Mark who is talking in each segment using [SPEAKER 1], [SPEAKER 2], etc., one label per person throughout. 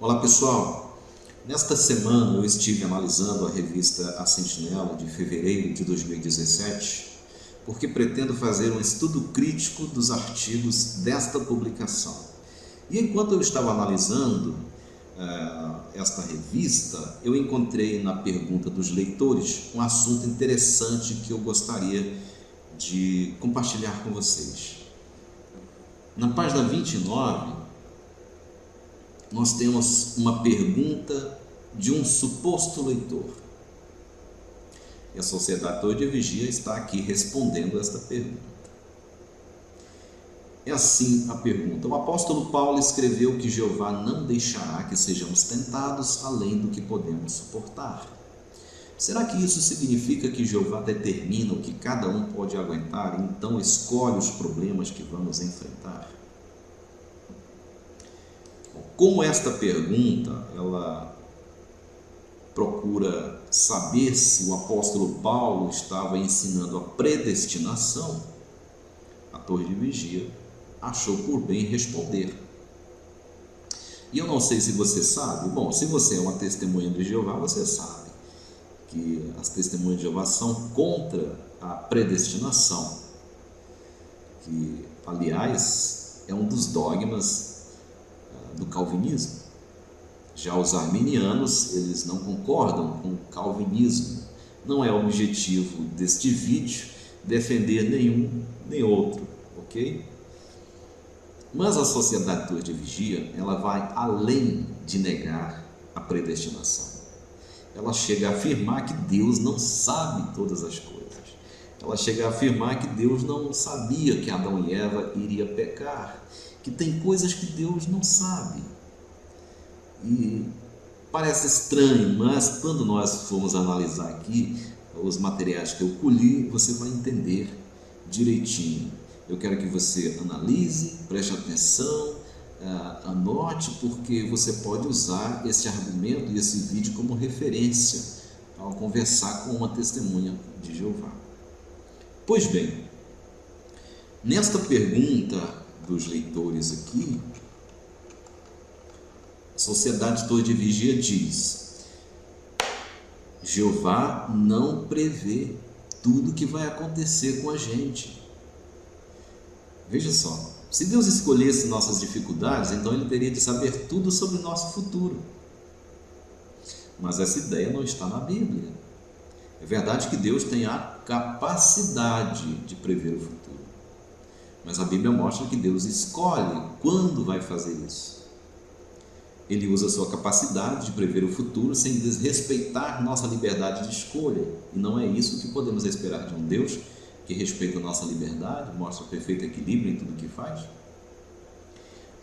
[SPEAKER 1] Olá pessoal, nesta semana eu estive analisando a revista A Sentinela de fevereiro de 2017, porque pretendo fazer um estudo crítico dos artigos desta publicação. E enquanto eu estava analisando esta revista, eu encontrei na pergunta dos leitores um assunto interessante que eu gostaria de compartilhar com vocês. Na página 29, nós temos uma pergunta de um suposto leitor. E a Sociedade Torre de Vigia está aqui respondendo esta pergunta. É assim a pergunta: o apóstolo Paulo escreveu que Jeová não deixará que sejamos tentados além do que podemos suportar. Será que isso significa que Jeová determina o que cada um pode aguentar e então escolhe os problemas que vamos enfrentar? Como esta pergunta, ela procura saber se o apóstolo Paulo estava ensinando a predestinação, a Torre de Vigia achou por bem responder. E eu não sei se você sabe, bom, se você é uma testemunha de Jeová, você sabe que as testemunhas de Jeová são contra a predestinação, que, aliás, é um dos dogmas do calvinismo. Já os arminianos, eles não concordam com o calvinismo. Não é o objetivo deste vídeo defender nenhum nem outro, ok? Mas a Sociedade Torre de Vigia, ela vai além de negar a predestinação. Ela chega a afirmar que Deus não sabe todas as coisas. Ela chega a afirmar que Deus não sabia que Adão e Eva iriam pecar, que tem coisas que Deus não sabe. E parece estranho, mas quando nós formos analisar aqui os materiais que eu colhi, você vai entender direitinho. Eu quero que você analise, preste atenção, anote, porque você pode usar esse argumento e esse vídeo como referência ao conversar com uma testemunha de Jeová. Pois bem, nesta pergunta dos leitores aqui, a Sociedade Torre de Vigia diz: Jeová não prevê tudo que vai acontecer com a gente. Veja só, se Deus escolhesse nossas dificuldades, então Ele teria de saber tudo sobre o nosso futuro. Mas essa ideia não está na Bíblia. É verdade que Deus tem a capacidade de prever o futuro, mas a Bíblia mostra que Deus escolhe quando vai fazer isso. Ele usa a sua capacidade de prever o futuro sem desrespeitar nossa liberdade de escolha. E não é isso que podemos esperar de um Deus que respeita a nossa liberdade, mostra perfeito equilíbrio em tudo que faz.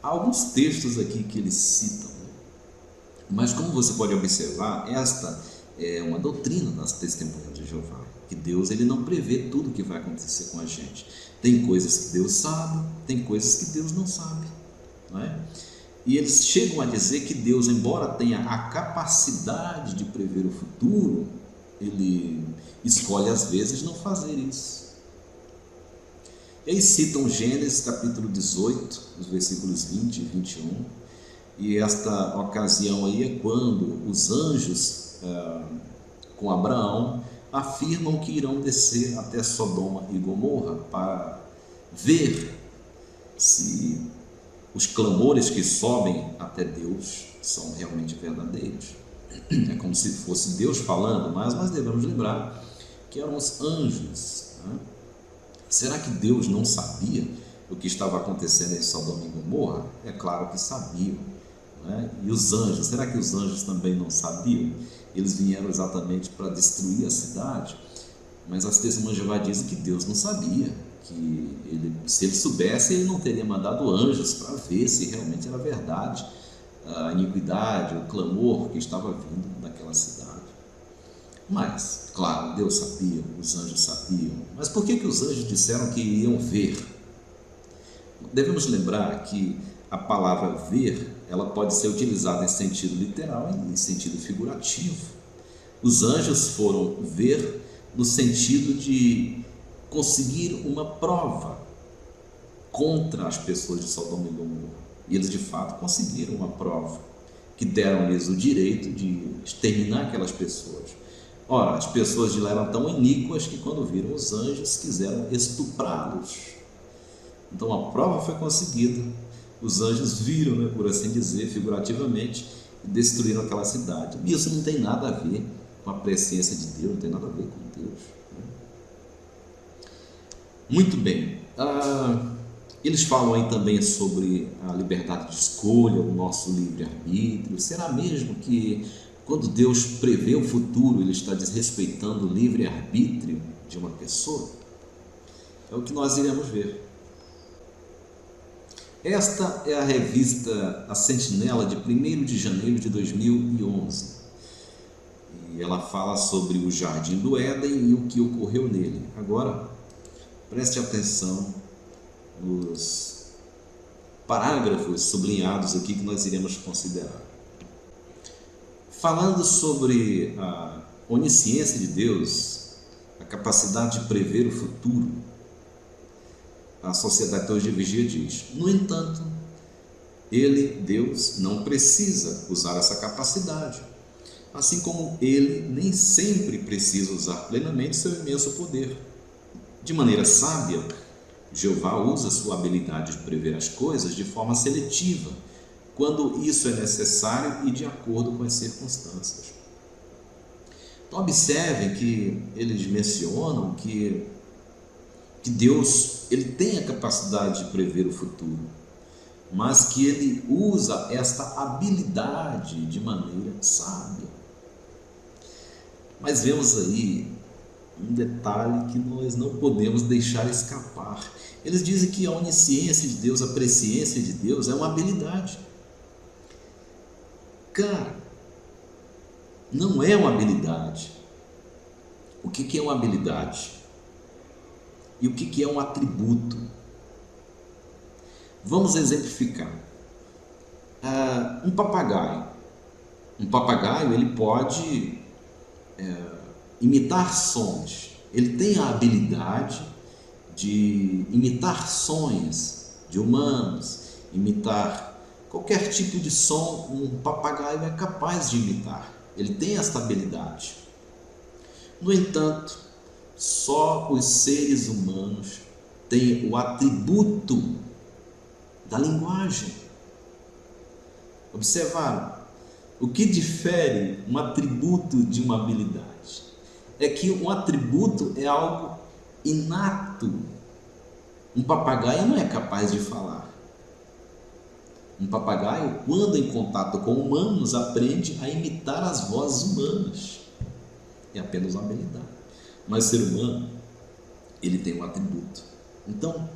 [SPEAKER 1] Há alguns textos aqui que eles citam, mas como você pode observar, esta é uma doutrina das testemunhas de Jeová, que Deus ele não prevê tudo que vai acontecer com a gente. Tem coisas que Deus sabe, tem coisas que Deus não sabe, não é? E eles chegam a dizer que Deus, embora tenha a capacidade de prever o futuro, Ele escolhe às vezes não fazer isso. Eles citam Gênesis capítulo 18, os versículos 20 e 21, e esta ocasião aí é quando os anjos com Abraão afirmam que irão descer até Sodoma e Gomorra para ver se os clamores que sobem até Deus são realmente verdadeiros. É como se fosse Deus falando, mas nós devemos lembrar que eram os anjos, né? Será que Deus não sabia o que estava acontecendo em Sodoma e Gomorra? É claro que sabiam, né? E os anjos, será que os anjos também não sabiam? Eles vieram exatamente para destruir a cidade, mas as testemunhas de Jeová dizem que Deus não sabia, que se ele soubesse, ele não teria mandado anjos para ver se realmente era verdade a iniquidade, o clamor que estava vindo daquela cidade. Mas, claro, Deus sabia, os anjos sabiam, mas por que os anjos disseram que iriam ver? Devemos lembrar que a palavra ver, ela pode ser utilizada em sentido literal e em sentido figurativo. Os anjos foram ver no sentido de conseguir uma prova contra as pessoas de Sodoma e Gomorra. E eles de fato conseguiram uma prova. que deram-lhes o direito de exterminar aquelas pessoas. Ora, as pessoas de lá eram tão iníquas que quando viram os anjos quiseram estuprá-los. Então a prova foi conseguida. Os anjos viram, né, por assim dizer, figurativamente, e destruíram aquela cidade. E isso não tem nada a ver com a presença de Deus, não tem nada a ver com Deus. Muito bem. Eles falam aí também sobre a liberdade de escolha, o nosso livre-arbítrio. Será mesmo que quando Deus prevê o futuro, Ele está desrespeitando o livre-arbítrio de uma pessoa? É o que nós iremos ver. Esta é a revista A Sentinela de 1º de janeiro de 2011. E ela fala sobre o Jardim do Éden e o que ocorreu nele. Agora, preste atenção nos parágrafos sublinhados aqui que nós iremos considerar. Falando sobre a onisciência de Deus, a capacidade de prever o futuro, a Sociedade Teologia e Vigia diz: no entanto, Ele, Deus, não precisa usar essa capacidade, assim como Ele nem sempre precisa usar plenamente seu imenso poder. De maneira sábia, Jeová usa sua habilidade de prever as coisas de forma seletiva, quando isso é necessário e de acordo com as circunstâncias. Então observem que eles mencionam que Deus, Ele tem a capacidade de prever o futuro, mas que Ele usa esta habilidade de maneira sábia. Mas vemos aí um detalhe que nós não podemos deixar escapar. Eles dizem que a onisciência de Deus, a presciência de Deus é uma habilidade. Cara, não é uma habilidade. O que é uma habilidade? E o que é um atributo? Vamos exemplificar. Um papagaio. Um papagaio, ele pode imitar sons. Ele tem a habilidade de imitar sons de humanos, imitar qualquer tipo de som. Um papagaio é capaz de imitar. Ele tem esta habilidade. No entanto, só os seres humanos têm o atributo da linguagem. Observaram? O que difere um atributo de uma habilidade? É que um atributo é algo inato. Um papagaio não é capaz de falar. Um papagaio, quando em contato com humanos, aprende a imitar as vozes humanas. É apenas uma habilidade. Mas o ser humano, ele tem um atributo. Então,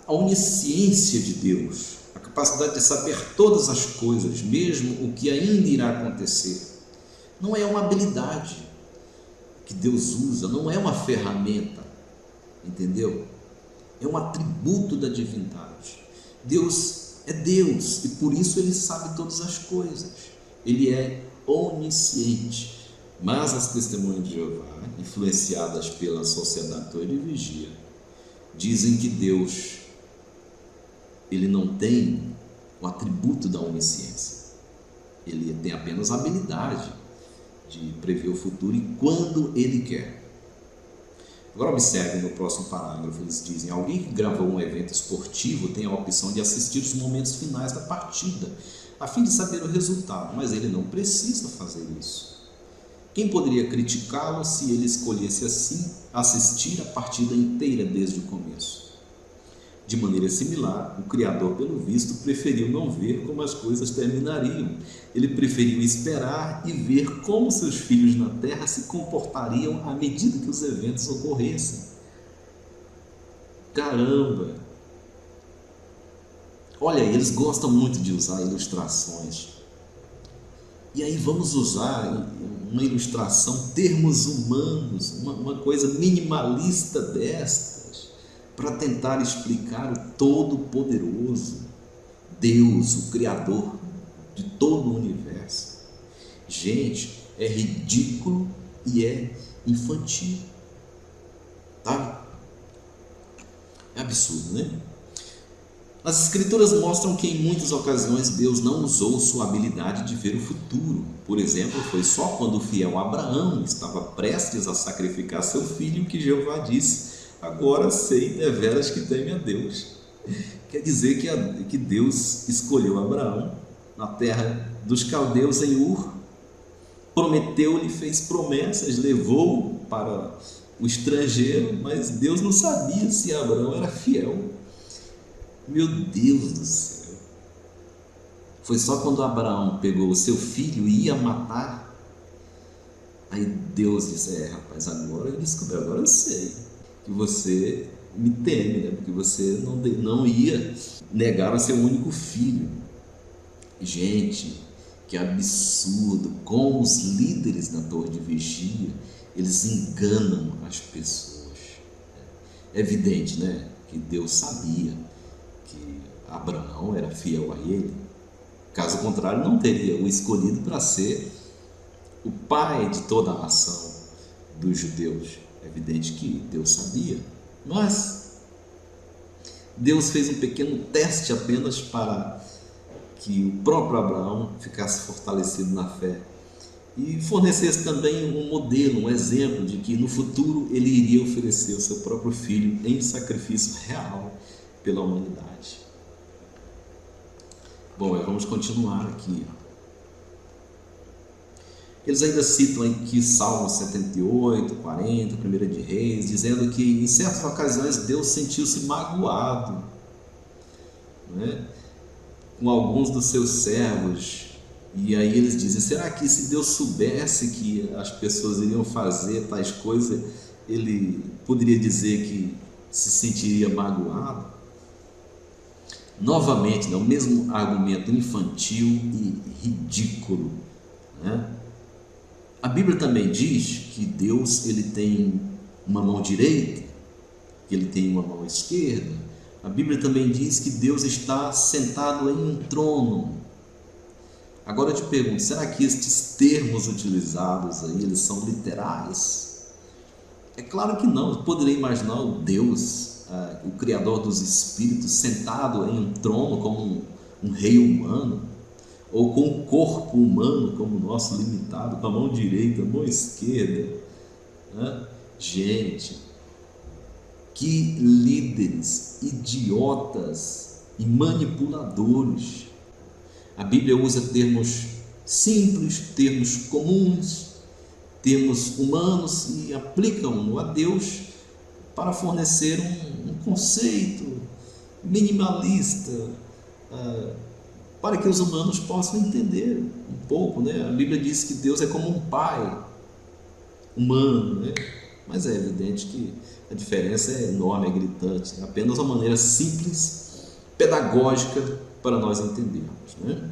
[SPEAKER 1] a onisciência de Deus, a capacidade de saber todas as coisas, mesmo o que ainda irá acontecer, não é uma habilidade que Deus usa, não é uma ferramenta, entendeu? É um atributo da divindade. Deus é Deus e por isso Ele sabe todas as coisas. Ele é onisciente. Mas as testemunhas de Jeová, influenciadas pela Sociedade Teologia e Vigia, dizem que Deus, Ele não tem o atributo da onisciência. Ele tem apenas a habilidade de prever o futuro e quando Ele quer. Agora observe no próximo parágrafo, eles dizem: alguém que gravou um evento esportivo tem a opção de assistir os momentos finais da partida, a fim de saber o resultado, mas ele não precisa fazer isso. Quem poderia criticá-lo se ele escolhesse assim assistir a partida inteira desde o começo? De maneira similar, o Criador, pelo visto, preferiu não ver como as coisas terminariam. Ele preferiu esperar e ver como seus filhos na terra se comportariam à medida que os eventos ocorressem. Caramba! Olha, eles gostam muito de usar ilustrações. E aí vamos usar uma ilustração, termos humanos, uma coisa minimalista destas, para tentar explicar o Todo-Poderoso, Deus, o Criador de todo o universo. Gente, é ridículo e é infantil, tá? É absurdo, né? As Escrituras mostram que em muitas ocasiões Deus não usou sua habilidade de ver o futuro. Por exemplo, foi só quando o fiel Abraão estava prestes a sacrificar seu filho que Jeová disse: agora sei deveras que teme a Deus. Quer dizer que Deus escolheu Abraão na terra dos caldeus em Ur, prometeu-lhe, fez promessas, levou-o para o estrangeiro, mas Deus não sabia se Abraão era fiel. Meu Deus do céu! Foi só quando Abraão pegou o seu filho e ia matar, aí Deus disse: rapaz, agora eu descobri, agora eu sei que você me teme, né? Porque você não ia negar o seu único filho. Gente, que absurdo! Como os líderes da torre de vigia, eles enganam as pessoas. É evidente, né, que Deus sabia que Abraão era fiel a ele. Caso contrário, não teria o escolhido para ser o pai de toda a nação dos judeus. É evidente que Deus sabia, mas Deus fez um pequeno teste apenas para que o próprio Abraão ficasse fortalecido na fé e fornecesse também um modelo, um exemplo de que no futuro ele iria oferecer o seu próprio filho em sacrifício real pela humanidade. Bom, vamos continuar aqui. Eles ainda citam aqui Salmo 78, 40, 1 de Reis, dizendo que em certas ocasiões Deus sentiu-se magoado, né, com alguns dos seus servos. E aí eles dizem: será que se Deus soubesse que as pessoas iriam fazer tais coisas, ele poderia dizer que se sentiria magoado? Novamente, né, o mesmo argumento infantil e ridículo, né? A Bíblia também diz que Deus ele tem uma mão direita, que ele tem uma mão esquerda. A Bíblia também diz que Deus está sentado em um trono. Agora eu te pergunto, será que estes termos utilizados aí, eles são literais? É claro que não. Eu poderia imaginar o Deus, o Criador dos Espíritos, sentado em um trono como um rei humano, ou com um corpo humano como o nosso, limitado, com a mão direita, a mão esquerda, né? Gente, que líderes idiotas e manipuladores. A Bíblia usa termos simples, termos comuns, termos humanos e aplicam-no a Deus para fornecer um conceito minimalista, para que os humanos possam entender um pouco, né? A Bíblia diz que Deus é como um pai humano, né? Mas é evidente que a diferença é enorme, é gritante. É apenas uma maneira simples, pedagógica para nós entendermos, né?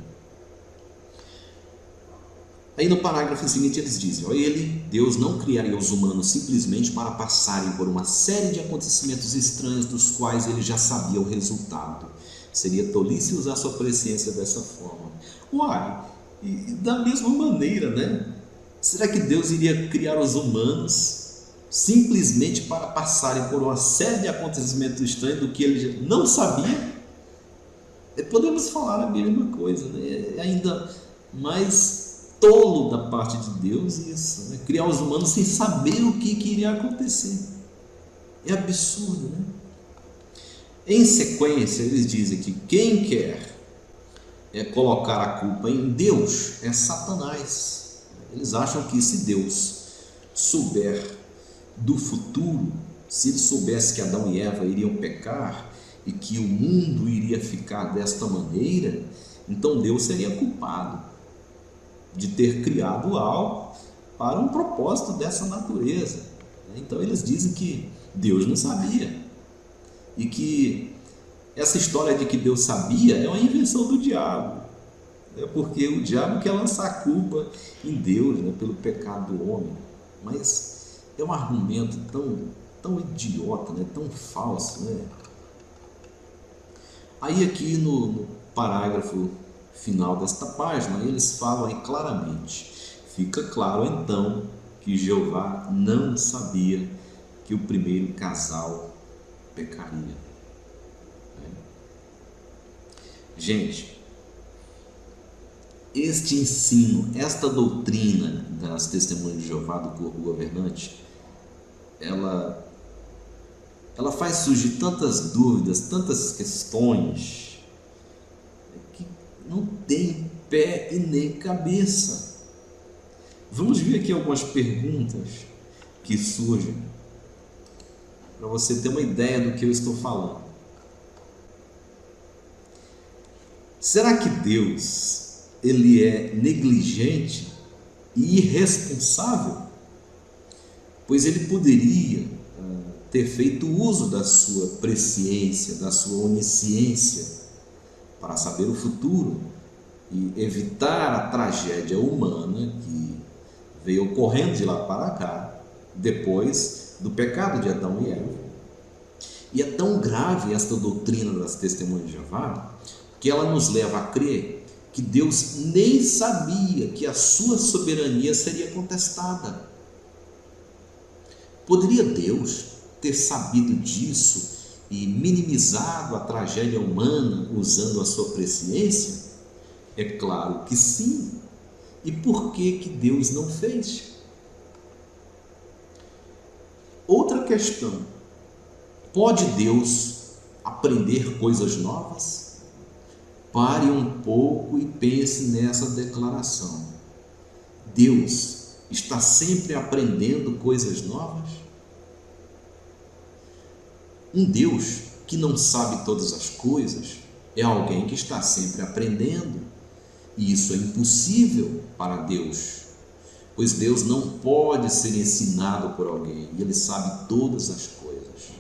[SPEAKER 1] Aí no parágrafo seguinte eles dizem: Deus não criaria os humanos simplesmente para passarem por uma série de acontecimentos estranhos dos quais ele já sabia o resultado. Seria tolice usar sua presciência dessa forma. E da mesma maneira, né? Será que Deus iria criar os humanos simplesmente para passarem por uma série de acontecimentos estranhos do que ele não sabia? Podemos falar a mesma coisa, né? É ainda mais tolo da parte de Deus isso, né? Criar os humanos sem saber o que iria acontecer. É absurdo, né? Em sequência, eles dizem que quem quer colocar a culpa em Deus é Satanás. Eles acham que se Deus souber do futuro, se ele soubesse que Adão e Eva iriam pecar e que o mundo iria ficar desta maneira, então Deus seria culpado de ter criado algo para um propósito dessa natureza. Então eles dizem que Deus não sabia e que essa história de que Deus sabia é uma invenção do diabo, porque o diabo quer lançar a culpa em Deus, né, pelo pecado do homem. Mas é um argumento tão idiota, né, tão falso, né? Aí aqui no parágrafo final desta página eles falam aí claramente: fica claro então que Jeová não sabia que o primeiro casal pecaria. Gente, este ensino, esta doutrina das testemunhas de Jeová do corpo governante, ela faz surgir tantas dúvidas, tantas questões, que não tem pé e nem cabeça. Vamos ver aqui algumas perguntas que surgem, para você ter uma ideia do que eu estou falando. Será que Deus, ele é negligente e irresponsável? Pois ele poderia ter feito uso da sua presciência, da sua onisciência, para saber o futuro e evitar a tragédia humana que veio ocorrendo de lá para cá, depois do pecado de Adão e Eva. E é tão grave esta doutrina das testemunhas de Jeová, que ela nos leva a crer que Deus nem sabia que a sua soberania seria contestada. Poderia Deus ter sabido disso e minimizado a tragédia humana usando a sua presciência? É claro que sim. E por que Deus não fez? Outra questão: pode Deus aprender coisas novas? Pare um pouco e pense nessa declaração. Deus está sempre aprendendo coisas novas? Um Deus que não sabe todas as coisas é alguém que está sempre aprendendo. E isso é impossível para Deus, pois Deus não pode ser ensinado por alguém, e Ele sabe todas as coisas.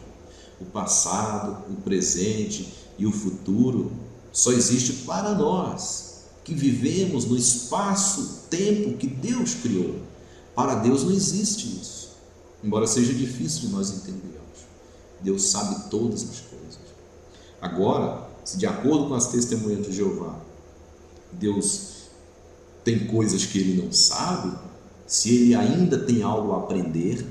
[SPEAKER 1] O passado, o presente e o futuro só existe para nós, que vivemos no espaço-tempo que Deus criou. Para Deus não existe isso, embora seja difícil de nós entendermos. Deus sabe todas as coisas. Agora, se de acordo com as testemunhas de Jeová, Deus tem coisas que Ele não sabe, se Ele ainda tem algo a aprender,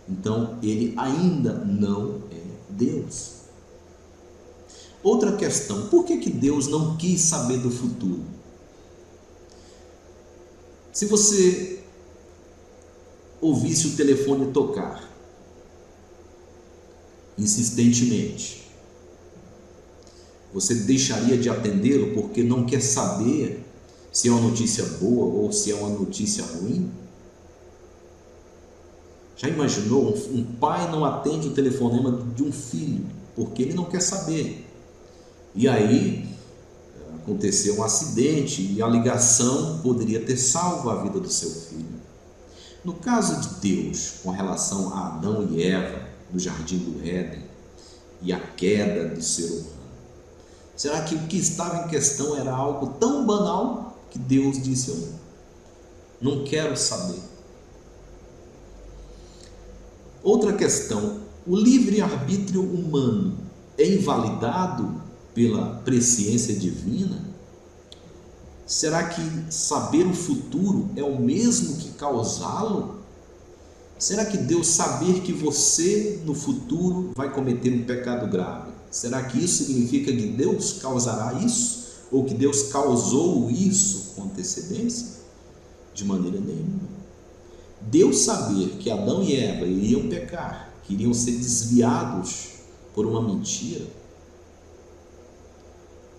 [SPEAKER 1] então Ele ainda não é Deus. Outra questão: por que Deus não quis saber do futuro? Se você ouvisse o telefone tocar insistentemente, você deixaria de atendê-lo porque não quer saber se é uma notícia boa ou se é uma notícia ruim? Já imaginou? Um pai não atende o telefonema de um filho porque ele não quer saber. E aí aconteceu um acidente e a ligação poderia ter salvo a vida do seu filho. No caso de Deus, com relação a Adão e Eva, no jardim do Éden, e a queda do ser humano, será que o que estava em questão era algo tão banal que Deus disse: eu não quero saber? Outra questão: o livre-arbítrio humano é invalidado pela presciência divina? Será que saber o futuro é o mesmo que causá-lo? Será que Deus saber que você no futuro vai cometer um pecado grave, será que isso significa que Deus causará isso? Ou que Deus causou isso com antecedência? De maneira nenhuma. Deus saber que Adão e Eva iriam pecar, que iriam ser desviados por uma mentira,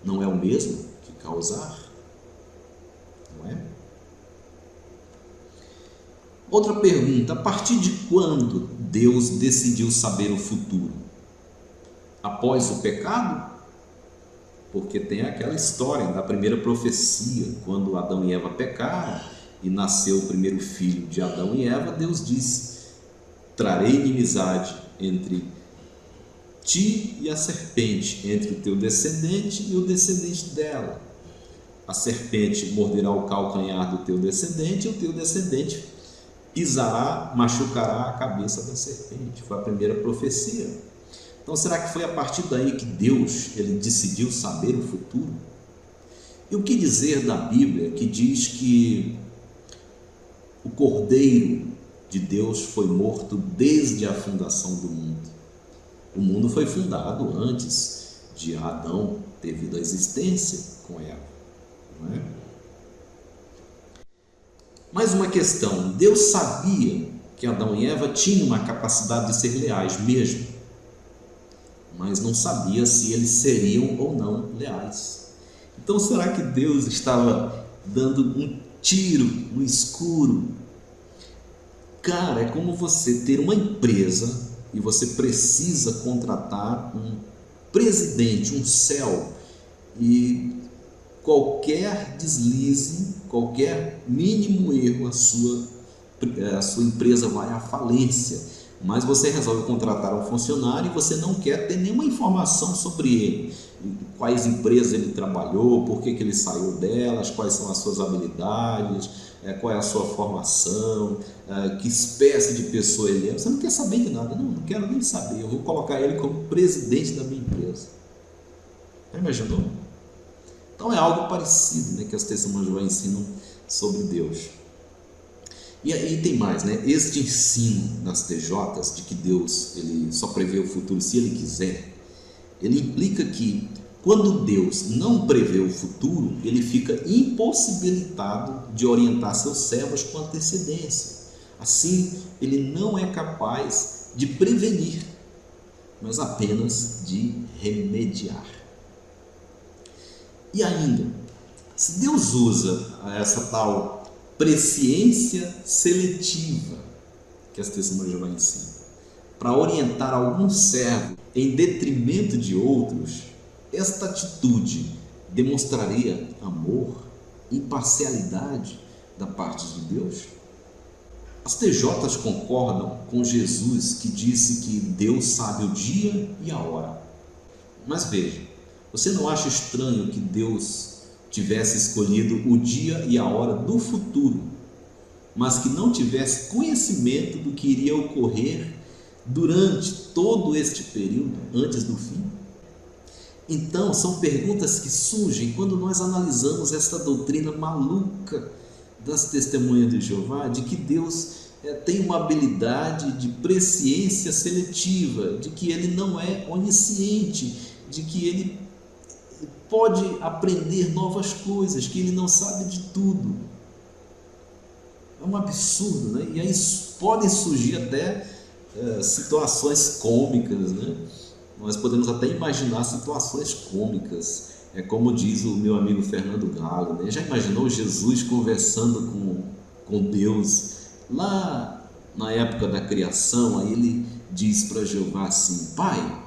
[SPEAKER 1] não é o mesmo que causar? Não é? Outra pergunta: a partir de quando Deus decidiu saber o futuro? Após o pecado? Porque tem aquela história da primeira profecia, quando Adão e Eva pecaram e nasceu o primeiro filho de Adão e Eva, Deus disse: trarei inimizade entre ti e a serpente, entre o teu descendente e o descendente dela. A serpente morderá o calcanhar do teu descendente, e o teu descendente pisará, machucará a cabeça da serpente. Foi a primeira profecia. Então, será que foi a partir daí que Deus ele decidiu saber o futuro? E o que dizer da Bíblia, que diz que o Cordeiro de Deus foi morto desde a fundação do mundo? O mundo foi fundado antes de Adão devido à existência com Eva, não é? Mais uma questão: Deus sabia que Adão e Eva tinham uma capacidade de ser leais mesmo, mas não sabia se eles seriam ou não leais. Então, será que Deus estava dando um tiro no escuro? Cara, é como você ter uma empresa e você precisa contratar um presidente, um CEO, e qualquer deslize, qualquer mínimo erro, a sua empresa vai à falência. Mas você resolve contratar um funcionário e você não quer ter nenhuma informação sobre ele, quais empresas ele trabalhou, por que ele saiu delas, quais são as suas habilidades, qual é a sua formação, que espécie de pessoa ele é. Você não quer saber de nada. Não quero nem saber, eu vou colocar ele como presidente da minha empresa. Já imaginou? Então é algo parecido, né, que as testemunhas de Jeová ensinam sobre Deus. E aí tem mais, né? Este ensino das TJs de que Deus ele só prevê o futuro se Ele quiser, ele implica que quando Deus não prevê o futuro, Ele fica impossibilitado de orientar seus servos com antecedência. Assim, Ele não é capaz de prevenir, mas apenas de remediar. E ainda, se Deus usa essa tal presciência seletiva que as testemunhas de Jeová ensinam para orientar algum servo em detrimento de outros, esta atitude demonstraria amor, imparcialidade da parte de Deus? As TJs concordam com Jesus, que disse que Deus sabe o dia e a hora. Mas veja, você não acha estranho que Deus tivesse escolhido o dia e a hora do futuro, mas que não tivesse conhecimento do que iria ocorrer durante todo este período, antes do fim? Então, são perguntas que surgem quando nós analisamos essa doutrina maluca das testemunhas de Jeová, de que Deus tem uma habilidade de presciência seletiva, de que Ele não é onisciente, de que Ele pode aprender novas coisas, que Ele não sabe de tudo. É um absurdo, né? E aí podem surgir até situações cômicas, né? Nós podemos até imaginar situações cômicas. É como diz o meu amigo Fernando Galo, né? Já imaginou Jesus conversando com Deus lá na época da criação? Aí ele diz para Jeová assim: Pai,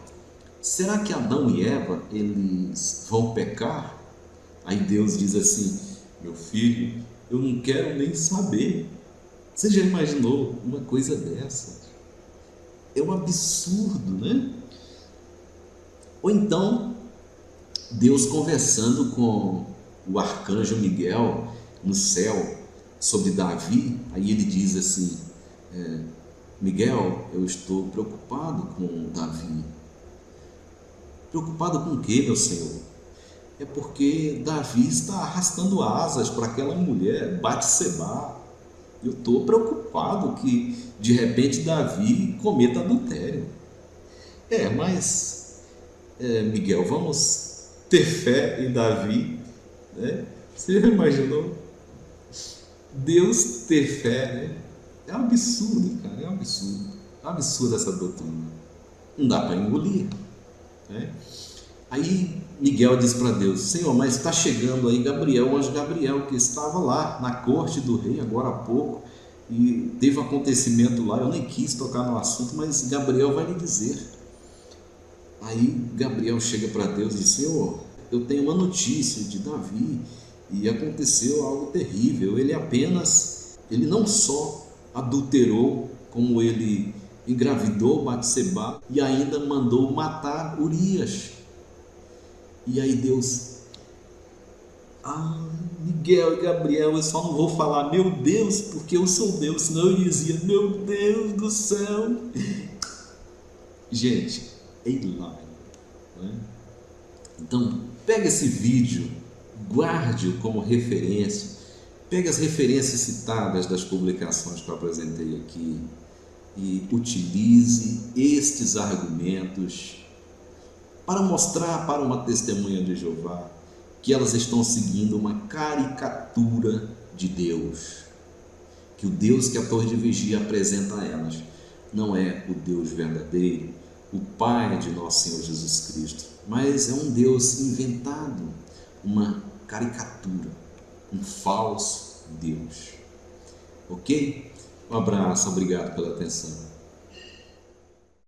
[SPEAKER 1] será que Adão e Eva eles vão pecar? Aí Deus diz assim: meu filho, eu não quero nem saber. Você já imaginou uma coisa dessa? É um absurdo, né? Ou então Deus conversando com o arcanjo Miguel no céu sobre Davi. Aí ele diz assim: Miguel, eu estou preocupado com Davi. Preocupado com o quê, meu Senhor? É porque Davi está arrastando asas para aquela mulher, Batsebá. Eu estou preocupado que de repente Davi cometa adultério. Mas Miguel, vamos ter fé em Davi, né? Você já imaginou? Deus ter fé, né? É um absurdo, cara, é um absurdo. É um absurdo essa doutrina. Não dá para engolir, né? Aí Miguel diz para Deus: Senhor, mas está chegando aí Gabriel, o anjo Gabriel, que estava lá na corte do rei agora há pouco, e teve um acontecimento lá, eu nem quis tocar no assunto, mas Gabriel vai lhe dizer. Aí Gabriel chega para Deus e diz: Senhor, eu tenho uma notícia de Davi, e aconteceu algo terrível. Ele não só adulterou, como ele engravidou Batsebá e ainda mandou matar Urias. E aí Deus: Miguel e Gabriel, eu só não vou falar meu Deus, porque eu sou Deus, senão eu dizia: meu Deus do céu. Gente, é hilário, né? Então, pega esse vídeo, guarde-o como referência, pega as referências citadas das publicações que eu apresentei aqui e utilize estes argumentos para mostrar para uma testemunha de Jeová que elas estão seguindo uma caricatura de Deus, que o Deus que a torre de vigia apresenta a elas não é o Deus verdadeiro, o Pai de nosso Senhor Jesus Cristo, mas é um Deus inventado, uma caricatura, um falso Deus. Ok? Um abraço, obrigado pela atenção.